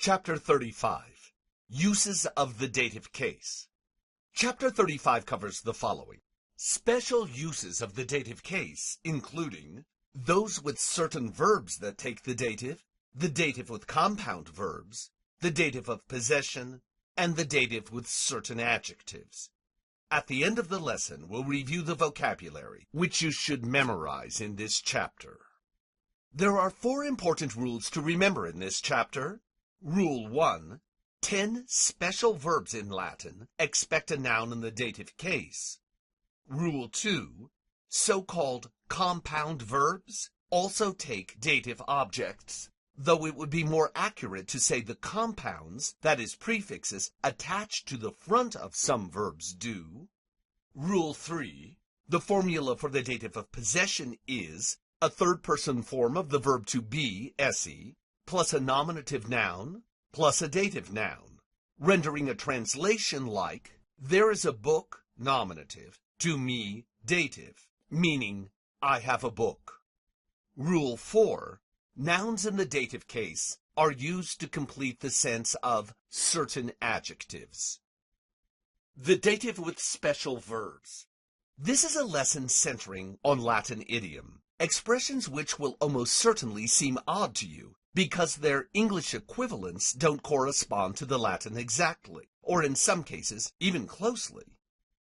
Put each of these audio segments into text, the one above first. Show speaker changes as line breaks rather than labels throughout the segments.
Chapter 35. Uses of the dative case. Chapter 35 covers the following. Special uses of the dative case, including those with certain verbs that take the dative with compound verbs, the dative of possession, and the dative with certain adjectives. At the end of the lesson, we'll review the vocabulary, which you should memorize in this chapter. There are 4 important rules to remember in this chapter. Rule 1. 10 special verbs in Latin expect a noun in the dative case. Rule 2. So-called compound verbs also take dative objects, though it would be more accurate to say the compounds, that is prefixes, attached to the front of some verbs do. Rule 3. The formula for the dative of possession is a third-person form of the verb to be, esse, plus a nominative noun, plus a dative noun, rendering a translation like, there is a book, nominative, to me, dative, meaning, I have a book. Rule 4. Nouns in the dative case are used to complete the sense of certain adjectives. The dative with special verbs. This is a lesson centering on Latin idiom, expressions which will almost certainly seem odd to you, because their English equivalents don't correspond to the Latin exactly, or in some cases, even closely.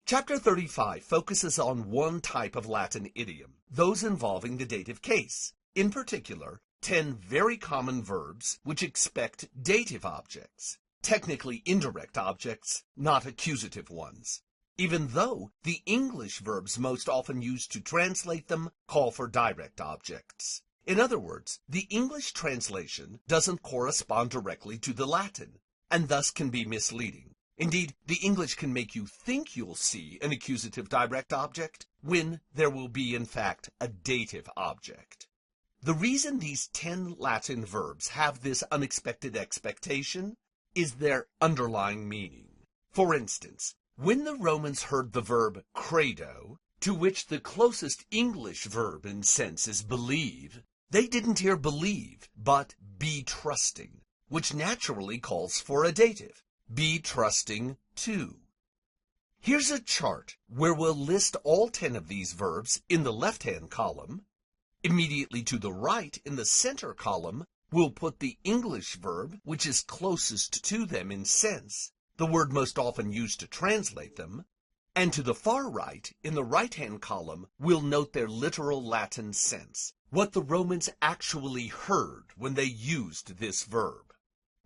Chapter 35 focuses on one type of Latin idiom, those involving the dative case. In particular, 10 very common verbs which expect dative objects, technically indirect objects, not accusative ones, even though the English verbs most often used to translate them call for direct objects. In other words, the English translation doesn't correspond directly to the Latin, and thus can be misleading. Indeed, the English can make you think you'll see an accusative direct object when there will be, in fact, a dative object. The reason these 10 Latin verbs have this unexpected expectation is their underlying meaning. For instance, when the Romans heard the verb credo, to which the closest English verb in sense is believe, they didn't hear believe, but be trusting, which naturally calls for a dative. Be trusting to. Here's a chart where we'll list all 10 of these verbs in the left-hand column. Immediately to the right, in the center column, we'll put the English verb, which is closest to them in sense, the word most often used to translate them. And to the far right, in the right-hand column, we'll note their literal Latin sense, what the Romans actually heard when they used this verb.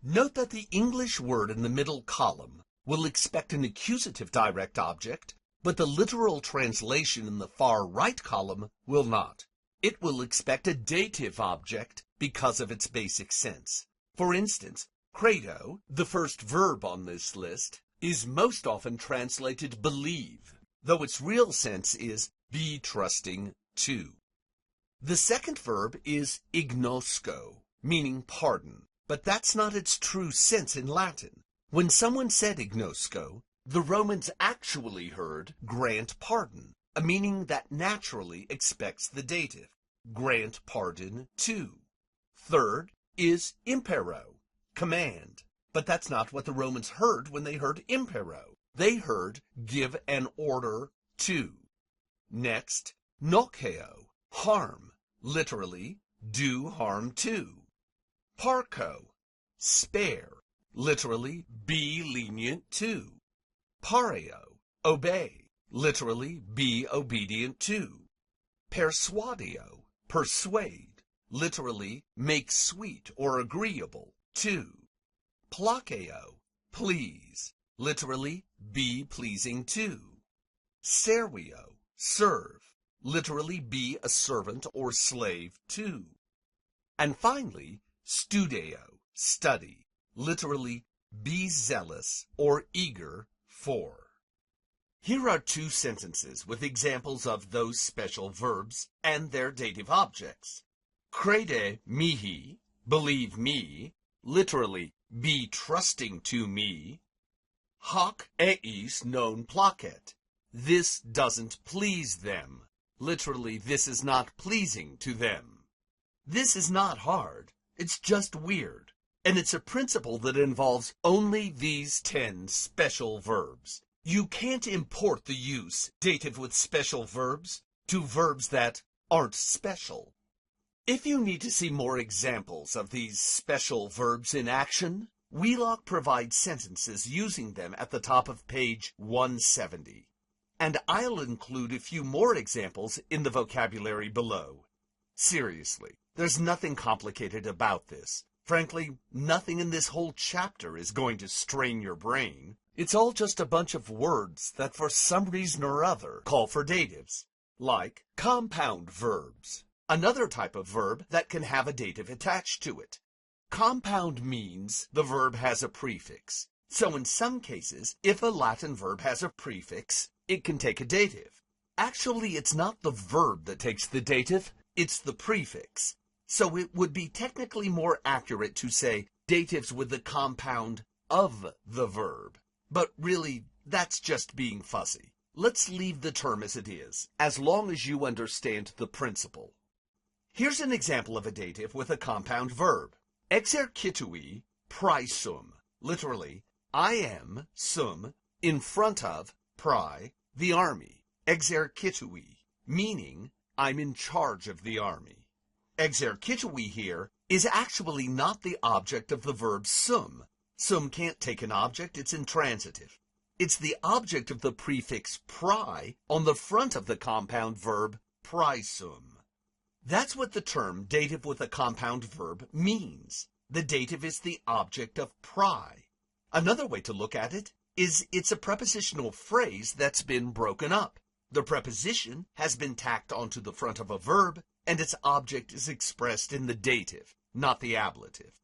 Note that the English word in the middle column will expect an accusative direct object, but the literal translation in the far right column will not. It will expect a dative object because of its basic sense. For instance, credo, the first verb on this list, is most often translated believe, though its real sense is be trusting to. The second verb is ignosco, meaning pardon, but that's not its true sense in Latin. When someone said ignosco, the Romans actually heard grant pardon, a meaning that naturally expects the dative, grant pardon to. Third is impero, command. But that's not what the Romans heard when they heard impero. They heard give an order to. Next, noceo, harm, literally do harm to. Parco, spare, literally be lenient to. Pareo, obey, literally be obedient to. Persuadio, persuade, literally make sweet or agreeable to. Placeo, please, literally be pleasing to. Servio, serve, literally be a servant or slave to. And finally, studeo, study, literally be zealous or eager for. Here are 2 sentences with examples of those special verbs and their dative objects. Crede mihi, believe me, literally be trusting to me. Hoc eis non placet, this doesn't please them, literally this is not pleasing to them. This is not hard, it's just weird. and it's a principle that involves only these 10 special verbs. You can't import the use dative with special verbs to verbs that aren't special. If you need to see more examples of these special verbs in action, Wheelock provides sentences using them at the top of page 170. And I'll include a few more examples in the vocabulary below. Seriously, there's nothing complicated about this. Frankly, nothing in this whole chapter is going to strain your brain. It's all just a bunch of words that for some reason or other call for datives, like compound verbs, another type of verb that can have a dative attached to it. Compound means the verb has a prefix. So in some cases, if a Latin verb has a prefix, it can take a dative. Actually, it's not the verb that takes the dative, it's the prefix. So it would be technically more accurate to say datives with the compound of the verb. But really, that's just being fussy. Let's leave the term as it is, as long as you understand the principle. Here's an example of a dative with a compound verb. Exercitui praesum, literally, I am, sum, in front of, prae, the army. Exercitui, meaning, I'm in charge of the army. Exercitui here is actually not the object of the verb sum. Sum can't take an object, it's intransitive. It's the object of the prefix prae on the front of the compound verb praesum. That's what the term dative with a compound verb means. The dative is the object of prae. Another way to look at it is it's a prepositional phrase that's been broken up. The preposition has been tacked onto the front of a verb, and its object is expressed in the dative, not the ablative.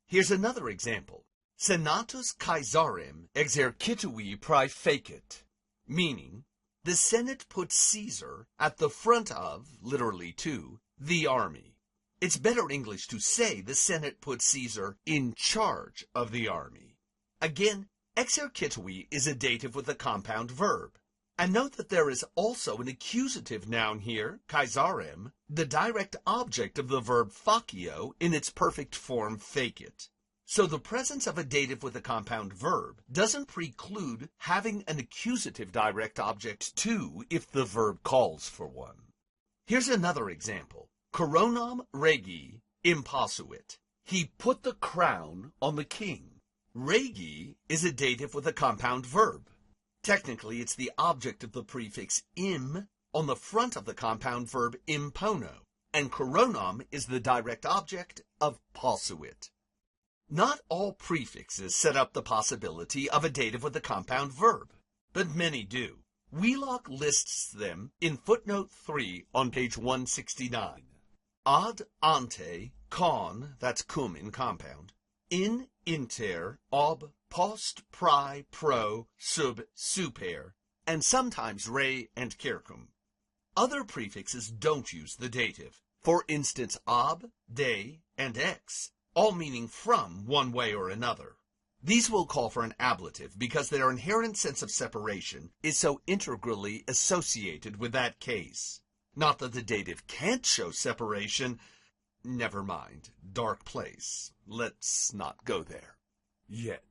Here's another example. Senatus Caesarem exercitui praefecit, meaning, the Senate put Caesar at the front of, literally to, the army. It's better English to say the Senate put Caesar in charge of the army. Again, exercitui is a dative with a compound verb. And note that there is also an accusative noun here, Caesarem, the direct object of the verb facio in its perfect form fecit. So the presence of a dative with a compound verb doesn't preclude having an accusative direct object too if the verb calls for one. Here's another example. Coronam regi imposuit. He put the crown on the king. Regi is a dative with a compound verb. Technically, it's the object of the prefix im on the front of the compound verb impono, and coronam is the direct object of posuit. Not all prefixes set up the possibility of a dative with a compound verb, but many do. Wheelock lists them in footnote 3 on page 169. Ad ante, con, that's cum in compound, in inter, ob, post, prae, pro, sub, super, and sometimes re and circum. Other prefixes don't use the dative. For instance, ob, de, and ex, all meaning from one way or another. These will call for an ablative because their inherent sense of separation is so integrally associated with that case. Not that the dative can't show separation. Never mind. Dark place. Let's not go there. Yet.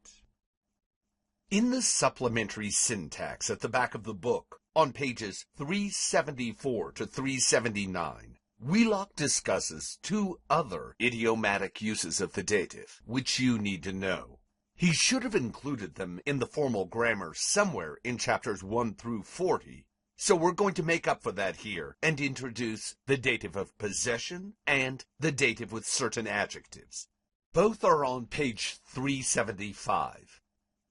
In the supplementary syntax at the back of the book, on pages 374 to 379, Wheelock discusses two other idiomatic uses of the dative, which you need to know. He should have included them in the formal grammar somewhere in chapters 1 through 40, so we're going to make up for that here and introduce the dative of possession and the dative with certain adjectives. Both are on page 375.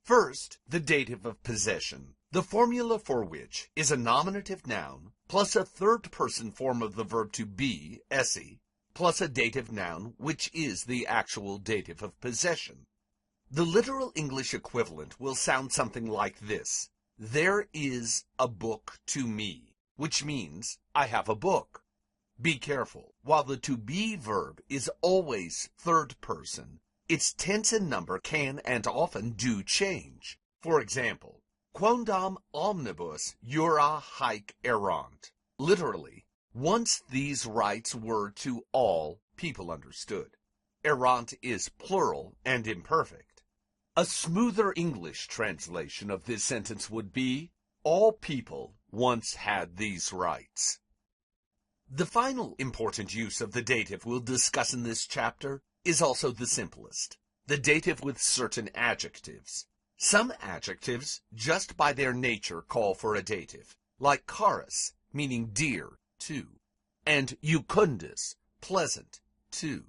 First, the dative of possession, the formula for which is a nominative noun plus a third-person form of the verb to be, esse, plus a dative noun, which is the actual dative of possession. The literal English equivalent will sound something like this. There is a book to me, which means I have a book. Be careful. While the to be verb is always third person, its tense and number can and often do change. For example, quondam omnibus jura haec erant. Literally, once these rights were to all people understood. errant is plural and imperfect. A smoother English translation of this sentence would be, all people once had these rights. The final important use of the dative we'll discuss in this chapter is also the simplest, the dative with certain adjectives. Some adjectives, just by their nature, call for a dative, like charis, meaning dear, to, and jucundus, pleasant, to.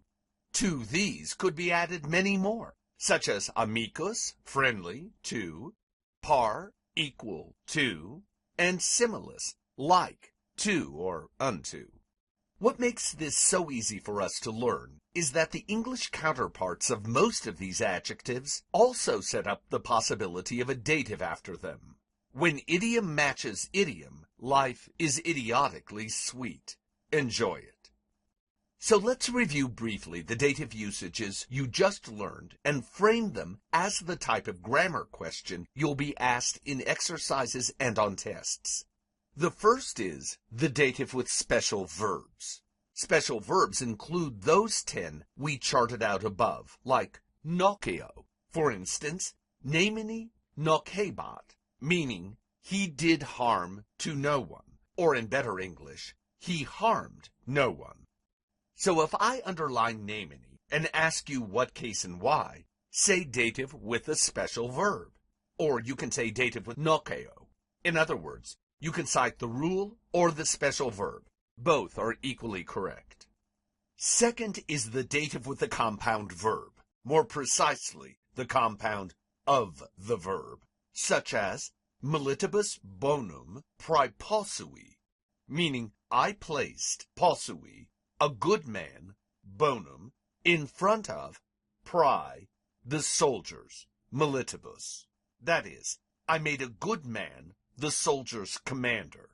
To these could be added many more, such as amicus, friendly, to, par, equal, to, and similis, like, to or unto. What makes this so easy for us to learn is that the English counterparts of most of these adjectives also set up the possibility of a dative after them. When idiom matches idiom, life is idiotically sweet. Enjoy it. So let's review briefly the dative usages you just learned and frame them as the type of grammar question you'll be asked in exercises and on tests. The first is the dative with special verbs. Special verbs include those 10 we charted out above, like noceo. For instance, nemini nocebat, meaning he did harm to no one, or in better English, he harmed no one. So if I underline nemini and ask you what case and why, say dative with a special verb. Or you can say dative with noceo. In other words, you can cite the rule or the special verb. Both are equally correct. Second is the dative with the compound verb, more precisely, the compound of the verb, such as militibus bonum praeposui, meaning I placed posui, a good man, bonum, in front of prae, the soldiers, militibus. That is, I made a good man the soldier's commander.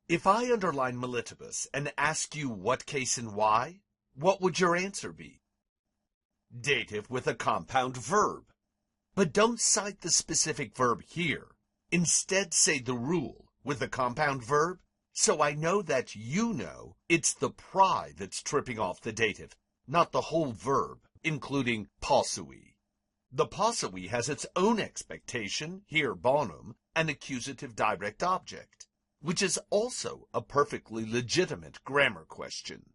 If I underline militibus and ask you what case and why, what would your answer be? Dative with a compound verb. But don't cite the specific verb here. Instead, say the rule with a compound verb, so I know that you know it's the prae that's tripping off the dative, not the whole verb, including posui. The posui has its own expectation, here bonum, an accusative direct object, which is also a perfectly legitimate grammar question.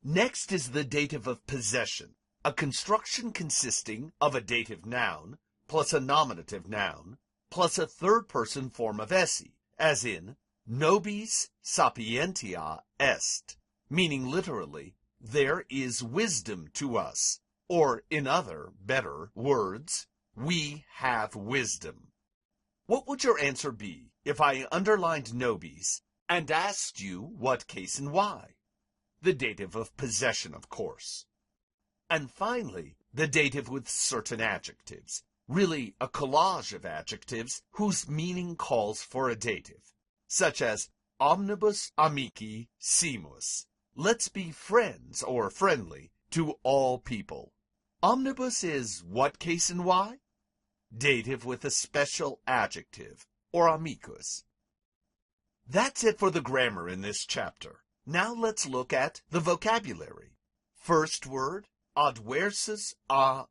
Next is the dative of possession, a construction consisting of a dative noun plus a nominative noun plus a third-person form of esse, as in nobis sapientia est, meaning literally, there is wisdom to us, or in other, better words, we have wisdom. What would your answer be if I underlined nobis and asked you what case and why? The dative of possession, of course. And finally, the dative with certain adjectives, really a collage of adjectives whose meaning calls for a dative, such as omnibus amici simus, let's be friends or friendly to all people. Omnibus is what case and why? Dative with a special adjective, or amicus. That's it for the grammar in this chapter. Now let's look at the vocabulary. First word, adversus a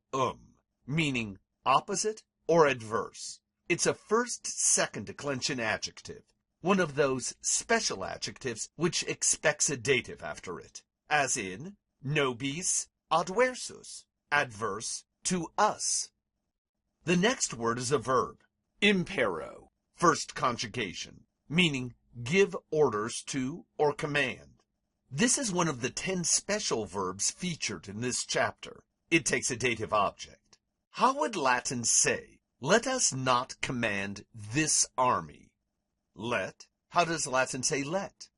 meaning opposite or adverse. It's a first-second declension adjective, one of those special adjectives which expects a dative after it, as in nobis adversus, adverse to us. The next word is a verb, impero, first conjugation, meaning give orders to or command. This is one of the 10 special verbs featured in this chapter. It takes a dative object. How would Latin say, let us not command this army? Let? How does Latin say let?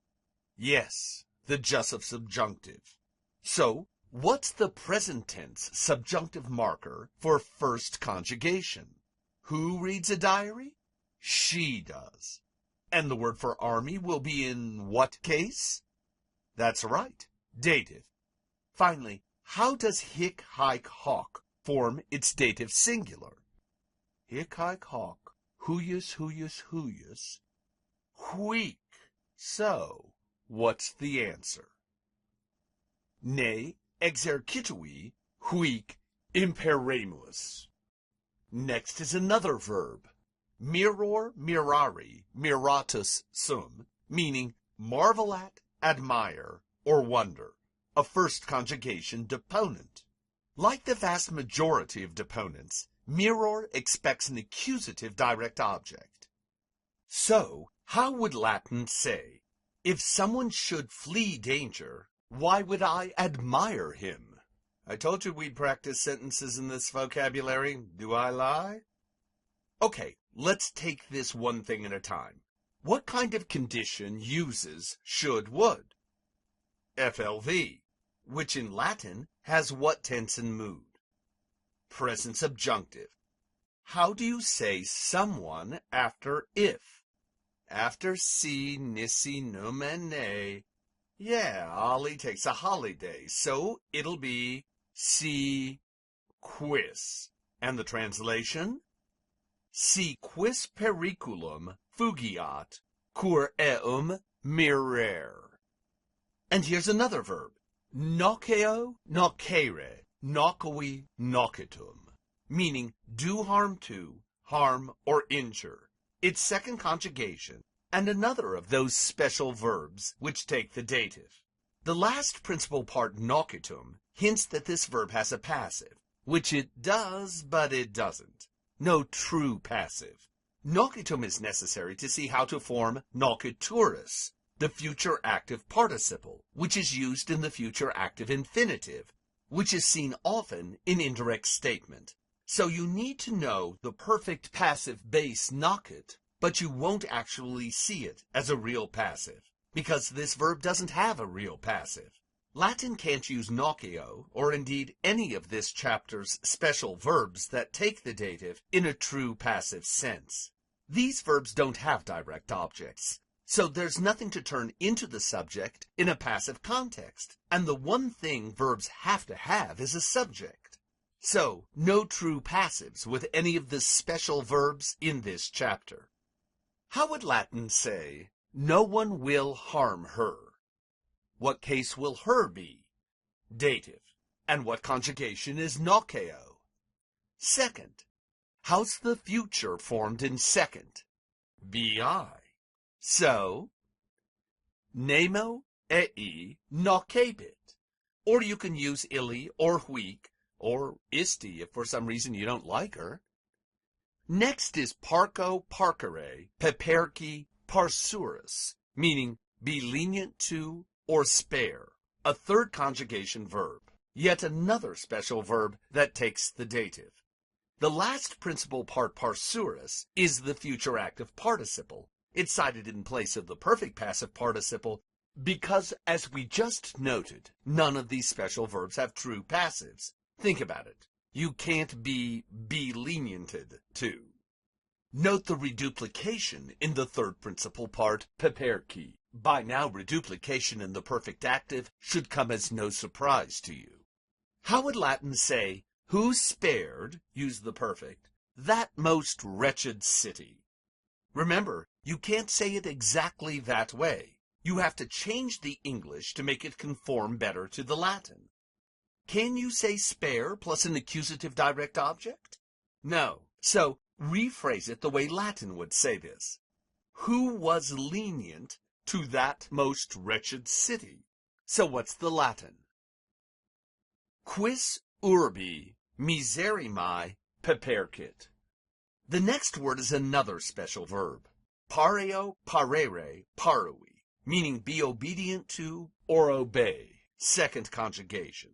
Yes, the just subjunctive. So, what's the present tense subjunctive marker for first conjugation? Who reads a diary? She does. And the word for army will be in what case? That's right, dative. Finally, how does hic, haec, hoc form its dative singular? Hic, haec, hoc, huius, huius, huius, huic. So, what's the answer? Ne exercitui huic imperemus. Next is another verb, miror mirari miratus sum, meaning marvel at, admire, or wonder, a first conjugation deponent. Like the vast majority of deponents, miror expects an accusative direct object. So, how would Latin say, if someone should flee danger, why would I admire him? I told you we'd practice sentences in this vocabulary. Do I lie? Okay, let's take this one thing at a time. What kind of condition uses should, would? FLV, which in Latin has what tense and mood? Present subjunctive. How do you say someone after if? After si, nisi, numene. Yeah, Ollie takes a holiday, so it'll be si quis. And the translation? Si quis periculum fugiat, cur eum mirare. And here's another verb, noceo, nocere, nocui, nocitum, meaning do harm to, harm, or injure. Its second conjugation, and another of those special verbs which take the dative. The last principal part, nocitum, hints that this verb has a passive, which it does, but it doesn't. No true passive. Nocitum is necessary to see how to form nociturus, the future active participle, which is used in the future active infinitive, which is seen often in indirect statement. So you need to know the perfect passive base nocit, but you won't actually see it as a real passive, because this verb doesn't have a real passive. Latin can't use noceo, or indeed any of this chapter's special verbs that take the dative, in a true passive sense. These verbs don't have direct objects, so there's nothing to turn into the subject in a passive context, and the one thing verbs have to have is a subject. So, no true passives with any of the special verbs in this chapter. How would Latin say, no one will harm her? What case will her be? Dative. And what conjugation is noceo? Second. How's the future formed in second? Bi. So, nemo ei nocebit. Or you can use illi or huic, or isti if for some reason you don't like her. Next is parco parcere peperci parsurus, meaning be lenient to or spare, a third conjugation verb, yet another special verb that takes the dative. The last principal part, parsurus, is the future active participle. It's cited in place of the perfect passive participle because, as we just noted, none of these special verbs have true passives. Think about it. You can't be leniented to. Note the reduplication in the third principal part, peperci. By now, reduplication in the perfect active should come as no surprise to you. How would Latin say, who spared, use the perfect, that most wretched city? Remember, you can't say it exactly that way. You have to change the English to make it conform better to the Latin. Can you say spare plus an accusative direct object? No. So, rephrase it the way Latin would say this. Who was lenient to that most wretched city? So what's the Latin? Quis urbi miserimae pepercit. The next word is another special verb, pareo parere parui, meaning be obedient to or obey, second conjugation.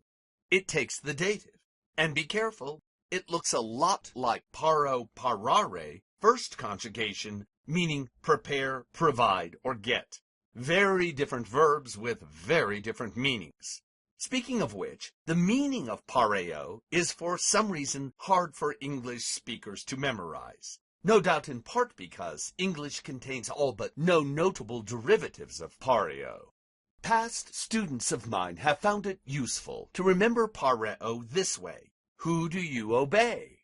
It takes the dative. And be careful, it looks a lot like paro parare, first conjugation, meaning prepare, provide, or get. Very different verbs with very different meanings. Speaking of which, the meaning of pareo is for some reason hard for English speakers to memorize. No doubt in part because English contains all but no notable derivatives of pareo. Past students of mine have found it useful to remember pareo this way. Who do you obey?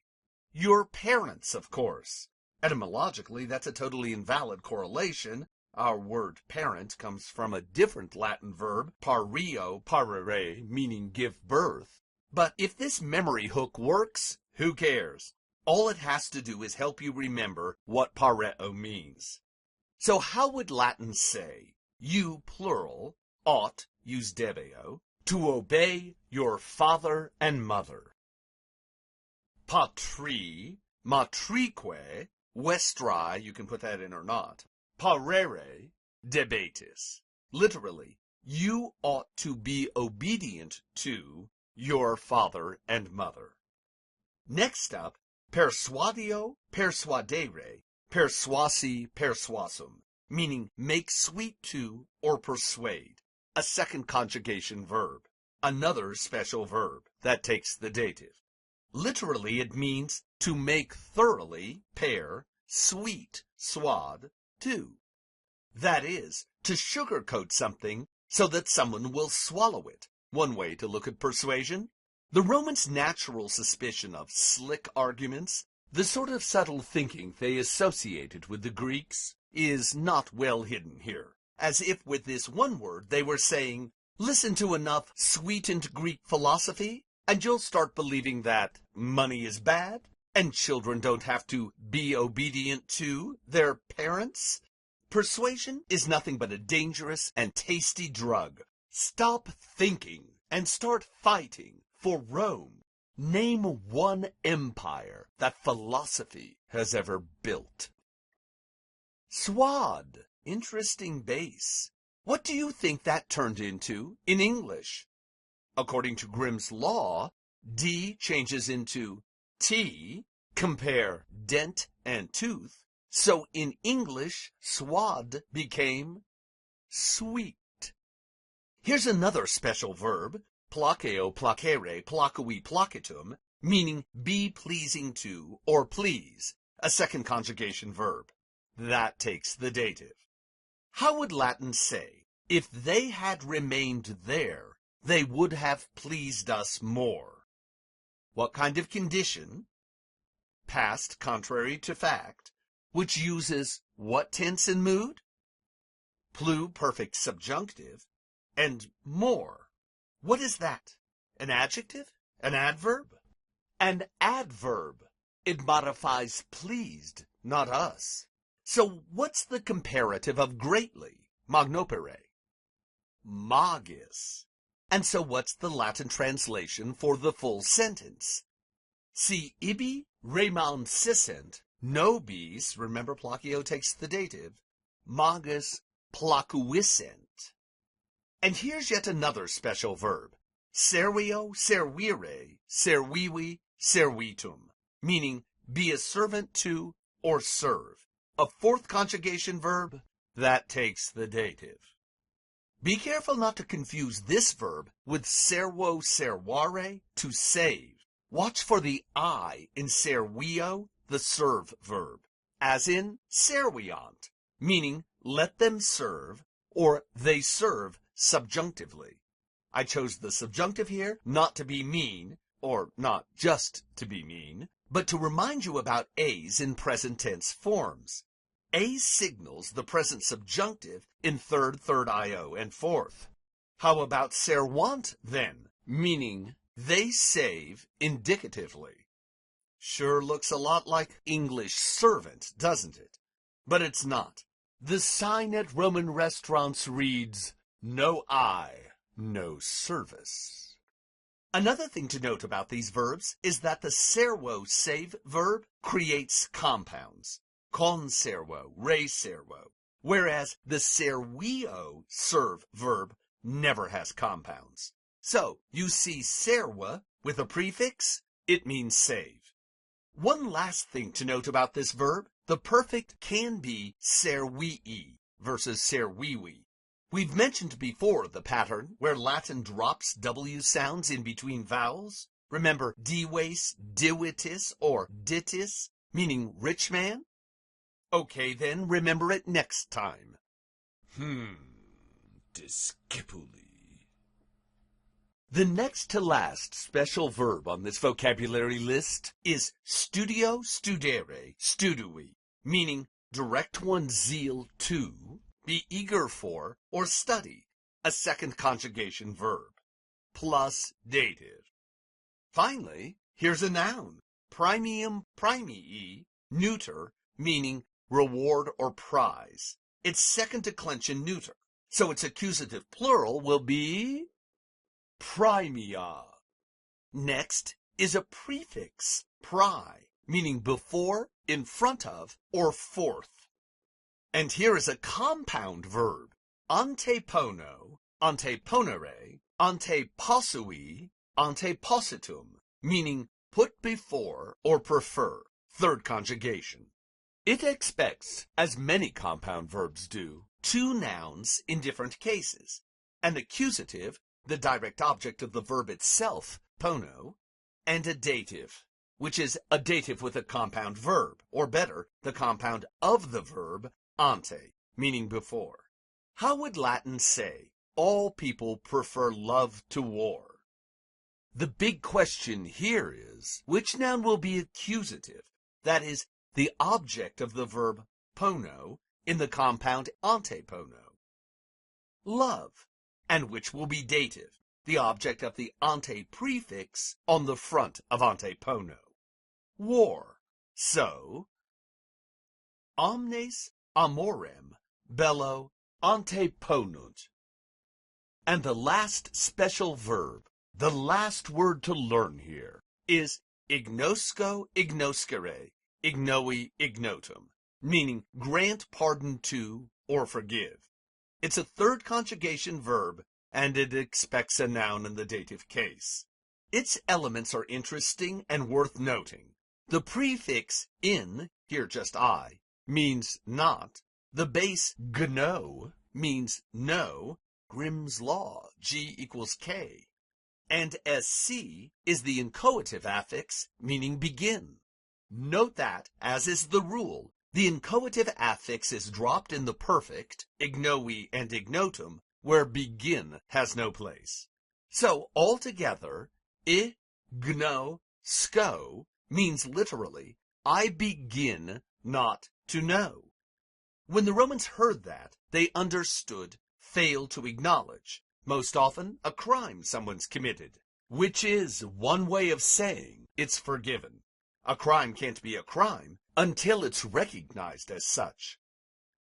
Your parents, of course. Etymologically, that's a totally invalid correlation. Our word parent comes from a different Latin verb, pario, parere, meaning give birth. But if this memory hook works, who cares? All it has to do is help you remember what pareo means. So how would Latin say, you plural ought, use debeo, to obey your father and mother? Patri, matrique, vestri, you can put that in or not, parere, debetis. Literally, you ought to be obedient to your father and mother. Next up, persuadio, persuadere, persuasi, persuasum, meaning make sweet to or persuade, a second conjugation verb, another special verb that takes the dative. Literally, it means to make thoroughly, sweet, suade, to. That is, to sugarcoat something so that someone will swallow it. One way to look at persuasion. The Romans' natural suspicion of slick arguments, the sort of subtle thinking they associated with the Greeks, is not well hidden here. As if with this one word they were saying, listen to enough sweetened Greek philosophy, and you'll start believing that money is bad, and children don't have to be obedient to their parents. Persuasion is nothing but a dangerous and tasty drug. Stop thinking and start fighting for Rome. Name one empire that philosophy has ever built. Suade. Interesting base. What do you think that turned into in English? According to Grimm's law, D changes into T, compare dent and tooth, so in English, suade became sweet. Here's another special verb, placeo, placere, placui, placitum, meaning be pleasing to or please, a second conjugation verb. That takes the dative. How would Latin say, if they had remained there, they would have pleased us more? What kind of condition? Past contrary to fact, which uses what tense and mood? Pluperfect subjunctive, and more. What is that? An adjective? An adverb? An adverb. It modifies pleased, not us. So what's the comparative of greatly? Magnopere. Magis. And so what's the Latin translation for the full sentence? Si ibi remansissent nobis, remember placio takes the dative, magis placuissent. And here's yet another special verb, servio, servire, servivi, servitum, meaning be a servant to or serve. A fourth conjugation verb that takes the dative. Be careful not to confuse this verb with servo, servare, to save. Watch for the I in servio, the serve verb, as in serviant, meaning let them serve, or they serve subjunctively. I chose the subjunctive here not to be mean, or not just to be mean, but to remind you about A's in present tense forms. A signals the present subjunctive in third IO, and fourth. How about servant then, meaning they save indicatively? Sure looks a lot like English servant, doesn't it? But it's not. The sign at Roman restaurants reads, no eye, no service. Another thing to note about these verbs is that the servo save verb creates compounds. Conservo, reservo, whereas the servio serve verb never has compounds. So, you see serva with a prefix, it means save. One last thing to note about this verb, the perfect can be servii versus servivi. We've mentioned before the pattern where Latin drops W sounds in between vowels. Remember dives, divitis, or ditis, meaning rich man? Okay, then, remember it next time. Discipuli. The next to last special verb on this vocabulary list is studio, studere, studui, meaning direct one's zeal to, be eager for, or study, a second conjugation verb, plus dative. Finally, here's a noun, premium primii, neuter, meaning reward or prize. It's second declension neuter, so its accusative plural will be primia. Next is a prefix, pri, meaning before, in front of, or forth. And here is a compound verb, antepono, anteponere, antepossui, antepositum, meaning put before or prefer, third conjugation. It expects, as many compound verbs do, two nouns in different cases, an accusative, the direct object of the verb itself, pono, and a dative, which is a dative with a compound verb, or better, the compound of the verb, ante, meaning before. How would Latin say, all people prefer love to war? The big question here is, which noun will be accusative, that is, the object of the verb pono in the compound antepono? Love. And which will be dative, the object of the ante prefix on the front of antepono? War. So, omnes amorem bello anteponunt. And the last special verb, the last word to learn here, is ignosco ignoscere, ignoi ignotum, meaning grant pardon to or forgive. It's a third conjugation verb, and it expects a noun in the dative case. Its elements are interesting and worth noting. The prefix in, here just I, means not. The base gno means no, Grimm's law, G equals K. And sc is the inchoative affix, meaning begin. Note that, as is the rule, the inchoative affix is dropped in the perfect, ignoi and ignotum, where begin has no place. So, altogether, gno, sco means literally, I begin not to know. When the Romans heard that, they understood fail to acknowledge, most often a crime someone's committed, which is one way of saying it's forgiven. A crime can't be a crime until it's recognized as such.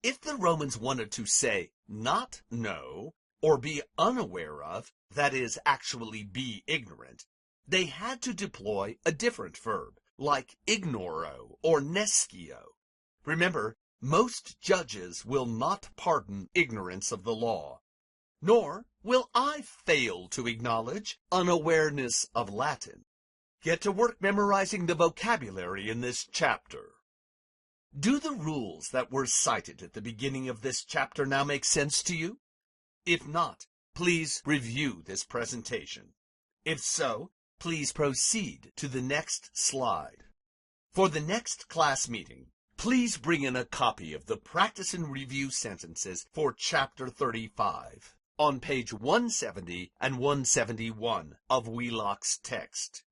If the Romans wanted to say not know or be unaware of, that is, actually be ignorant, they had to deploy a different verb, like ignoro or nescio. Remember, most judges will not pardon ignorance of the law, nor will I fail to acknowledge unawareness of Latin. Get to work memorizing the vocabulary in this chapter. Do the rules that were cited at the beginning of this chapter now make sense to you? If not, please review this presentation. If so, please proceed to the next slide. For the next class meeting, please bring in a copy of the Practice and Review Sentences for Chapter 35 on page 170 and 171 of Wheelock's text.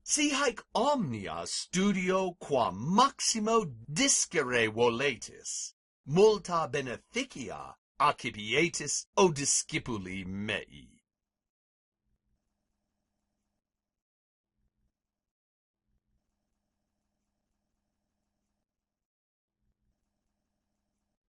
Si haec omnia studio quam maximo discere voletis, multa beneficia accipietis o discipuli mei.